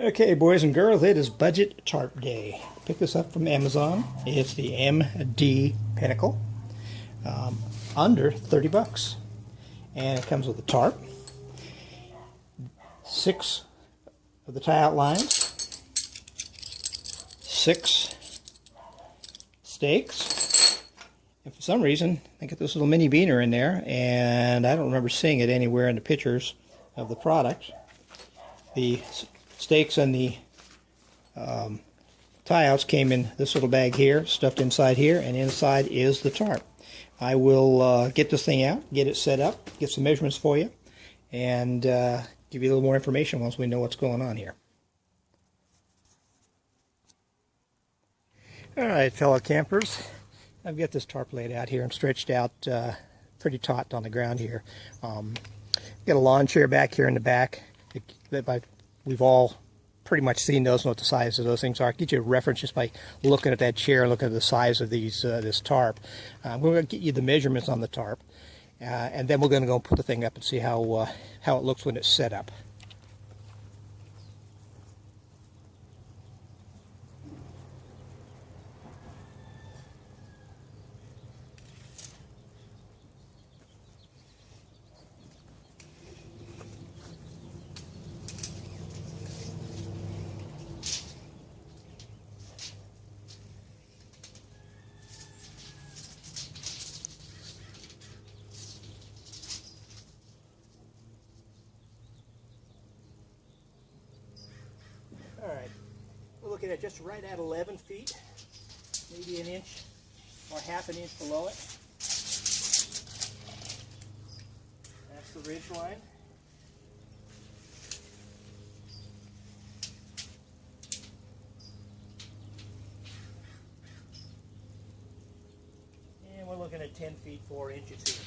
Okay, boys and girls, it is budget tarp day. Pick this up from Amazon. It's the MD Pinnacle, under 30 bucks. And it comes with a tarp, 6 of the tie out lines, 6 stakes, and for some reason I got this little mini beaner in there, and I don't remember seeing it anywhere in the pictures of the product. The stakes and the tie-outs came in this little bag here, stuffed inside here, and inside is the tarp. I will get this thing out, get it set up, get some measurements for you, and give you a little more information once we know what's going on here. Alright, fellow campers, I've got this tarp laid out here and stretched out pretty taut on the ground here. Got a lawn chair back here in the back. We've all pretty much seen those, know what the size of those things are. I'll get you a reference just by looking at that chair, looking at the size of these this tarp. We're going to get you the measurements on the tarp, and then we're going to go put the thing up and see how it looks when it's set up. Alright, we're looking at just right at 11 feet, maybe an inch or half an inch below it. That's the ridge line. And we're looking at 10 feet 4 inches here.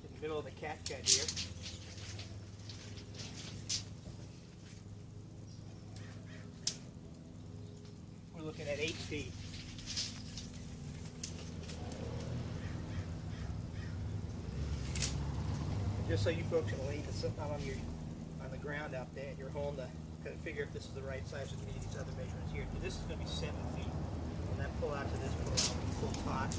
In the middle of the catgut here. Looking at 8 feet. Just so you folks can lay this out on the ground out there at your home to kind of figure if this is the right size to meet these other measurements here. But this is going to be 7 feet. When that pull out to this pull out, full pot.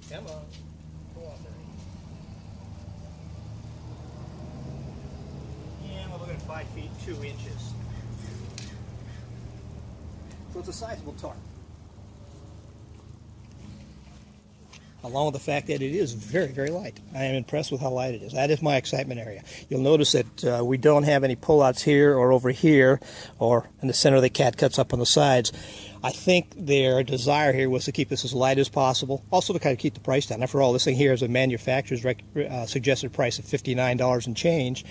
Come on. Go on there. 5 feet 2 inches. So it's a sizable tarp. Along with the fact that it is very, very light. I am impressed with how light it is. That is my excitement area. You'll notice that we don't have any pullouts here or over here or in the center of the cat cuts up on the sides. I think their desire here was to keep this as light as possible, also to kind of keep the price down. After all, this thing here is a manufacturer's suggested price of $59 and change.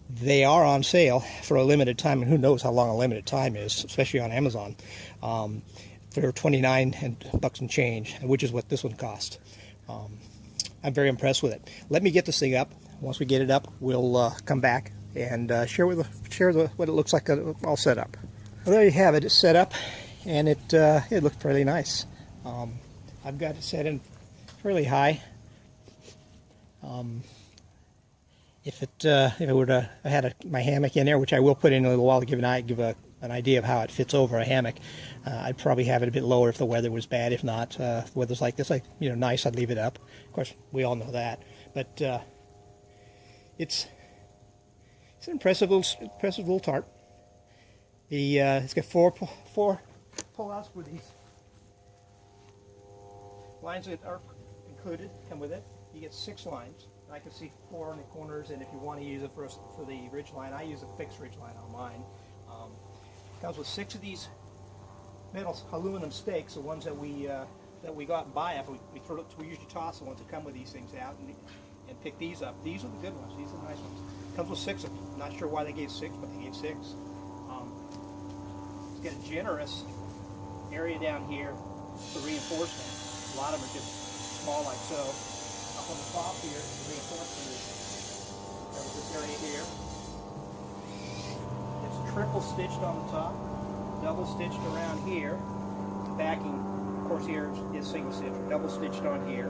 They are on sale for a limited time, and who knows how long a limited time is, especially on Amazon, for $29 and change, which is what this one cost. I'm very impressed with it. Let me get this thing up. Once we get it up, we'll come back and share what it looks like all set up. Well, there you have it. It's set up, and it looked fairly nice. I've got it set in fairly high. If I were to had my hammock in there, which I will put in a little while to give an idea of how it fits over a hammock, I'd probably have it a bit lower if the weather was bad. If not, if the weather's like this, nice, I'd leave it up. Of course, we all know that. But it's an impressive little tarp. It's got four pull-outs with these lines that are included. Come with it. You get 6 lines. I can see 4 in the corners, and if you want to use it for the ridge line, I use a fixed ridge line on mine. Comes with 6 of these metal aluminum stakes, the ones that we got and buy up. We usually toss the ones that come with these things out and pick these up. These are the good ones. These are the nice ones. Comes with 6 of them. Not sure why they gave 6, but they gave 6. It's got a generous area down here for reinforcement. A lot of them are just small like so. Up on the top here, the reinforcement is this area here. It's triple stitched on the top, double stitched around here. The backing Of course, here is single stitch, double stitched on here.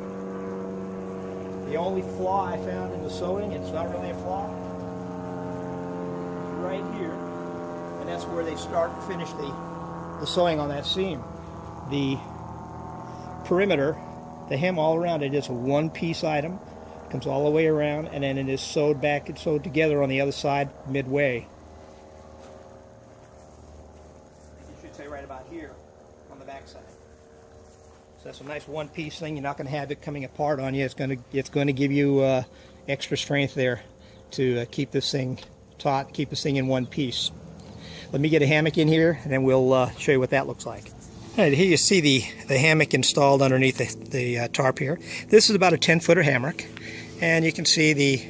The only flaw I found in the sewing, it's not really a flaw, is right here, and that's where they start and finish the sewing on that seam. The perimeter, the hem all around it is a one-piece item, comes all the way around, and then it is sewed back and sewed together on the other side midway. You should say right about here on the back side. So that's a nice one-piece thing. You're not going to have it coming apart on you. It's going to give you extra strength there to keep this thing taut, keep this thing in one piece. Let me get a hammock in here, and then we'll show you what that looks like. All right, here you see the hammock installed underneath the tarp here. This is about a 10-footer hammock, and you can see the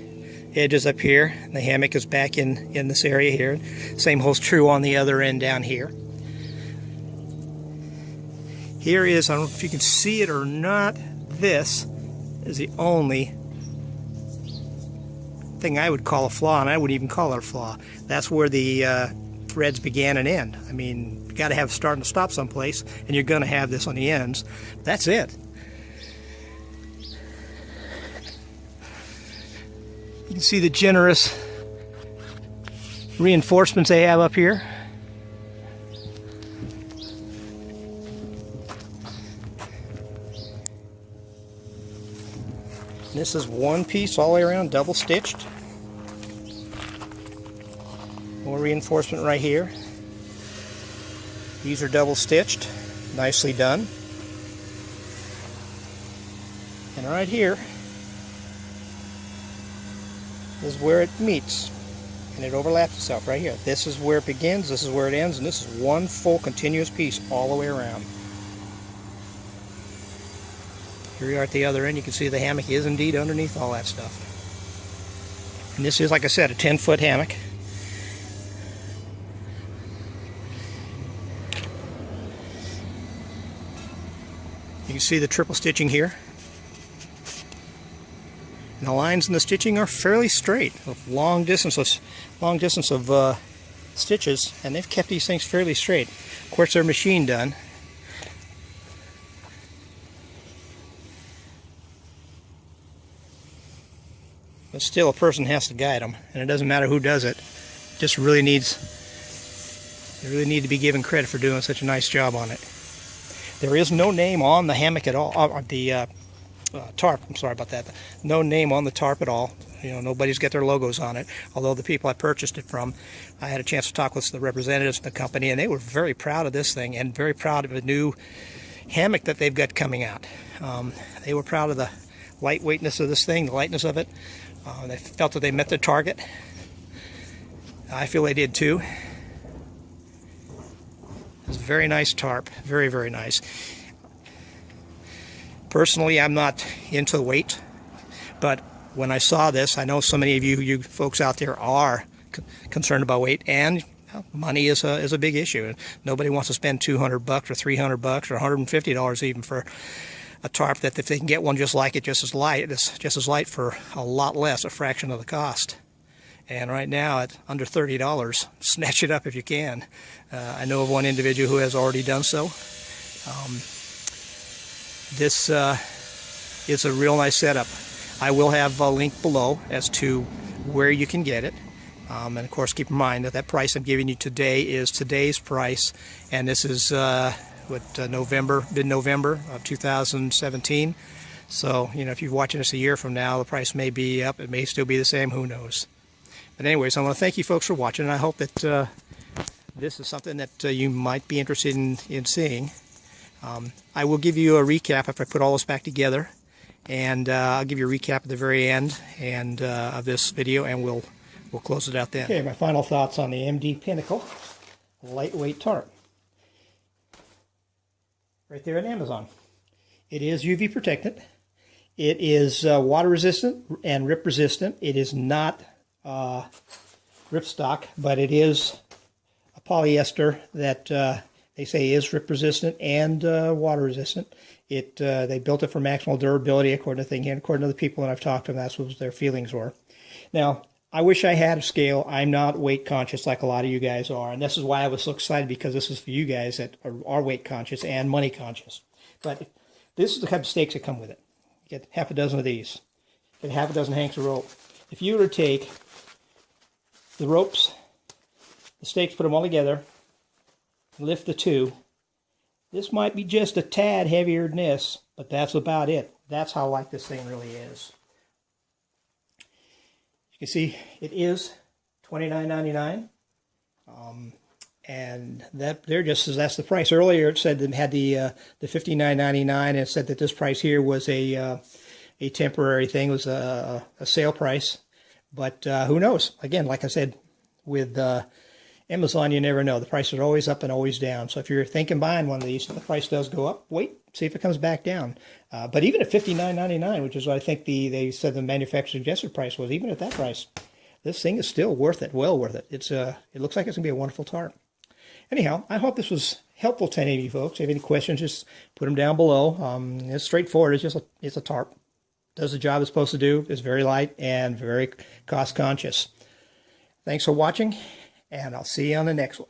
edges up here. The hammock is back in this area here. Same holds true on the other end down here. Here is, I don't know if you can see it or not, this is the only thing I would call a flaw, and I wouldn't even call it a flaw. That's where the threads begin and end. I mean, you got to have start and stop someplace, and you're going to have this on the ends. That's it. You can see the generous reinforcements they have up here. This is one piece all the way around, double stitched. More reinforcement right here. These are double stitched, nicely done. And right here is where it meets, and it overlaps itself right here. This is where it begins, this is where it ends, and this is one full continuous piece all the way around. Here we are at the other end. You can see the hammock is indeed underneath all that stuff. And this is, like I said, a 10-foot hammock. You can see the triple stitching here. And the lines in the stitching are fairly straight, with long distance of stitches, and they've kept these things fairly straight. Of course, they're machine done. But still, a person has to guide them, and it doesn't matter who does it. Just really need to be given credit for doing such a nice job on it. There is no name on the hammock at all, the tarp. I'm sorry about that. No name on the tarp at all. You know, nobody's got their logos on it. Although the people I purchased it from, I had a chance to talk with the representatives of the company, and they were very proud of this thing and very proud of the new hammock that they've got coming out. They were proud of the lightweightness of this thing, the lightness of it. They felt that they met their target. I feel they did too. It's a very nice tarp, very, very nice. Personally, I'm not into weight, but when I saw this, I know so many of you folks out there are concerned about weight, and money is a big issue. Nobody wants to spend $200 or $300 or $150 even for a tarp that, if they can get one just like it, just as light for a lot less, a fraction of the cost. And right now at under $30, snatch it up if you can. I know of one individual who has already done so. This is a real nice setup. I will have a link below as to where you can get it. And of course, keep in mind that that price I'm giving you today is today's price, and this is mid-November of 2017. So, you know, if you're watching this a year from now, the price may be up. It may still be the same. Who knows? But anyways, I want to thank you folks for watching, and I hope that this is something that you might be interested in seeing. I will give you a recap after I put all this back together, and I'll give you a recap at the very end of this video, and we'll close it out then. Okay, my final thoughts on the MD Pinnacle lightweight tarp. Right there at Amazon. It is UV protected. It is water resistant and rip resistant. It is not ripstock, but it is a polyester that they say is rip resistant and water resistant. They built it for maximal durability, according to the thing here. According to the people that I've talked to, that's what their feelings were. Now, I wish I had a scale. I'm not weight conscious like a lot of you guys are, and this is why I was so excited, because this is for you guys that are weight conscious and money conscious. But this is the type of stakes that come with it. You get half a dozen of these. Get half a dozen hanks of rope. If you were to take the ropes, the stakes, put them all together, lift the two, this might be just a tad heavier than this, but that's about it. That's how light this thing really is. You can see it is $29.99. And that there just says that's the price. Earlier it said it had the $59.99, and it said that this price here was a temporary thing, it was a sale price. But who knows? Again, like I said, with Amazon, you never know. The prices are always up and always down. So if you're thinking buying one of these, the price does go up. Wait, see if it comes back down. But even at $59.99, which is what I think they said the manufacturer suggested price was, even at that price, this thing is still worth it, well worth it. It looks like it's going to be a wonderful tarp. Anyhow, I hope this was helpful to any of you folks. If you have any questions, just put them down below. It's straightforward. It's a tarp. Does the job it's supposed to do. It's very light and very cost conscious. Thanks for watching, and I'll see you on the next one.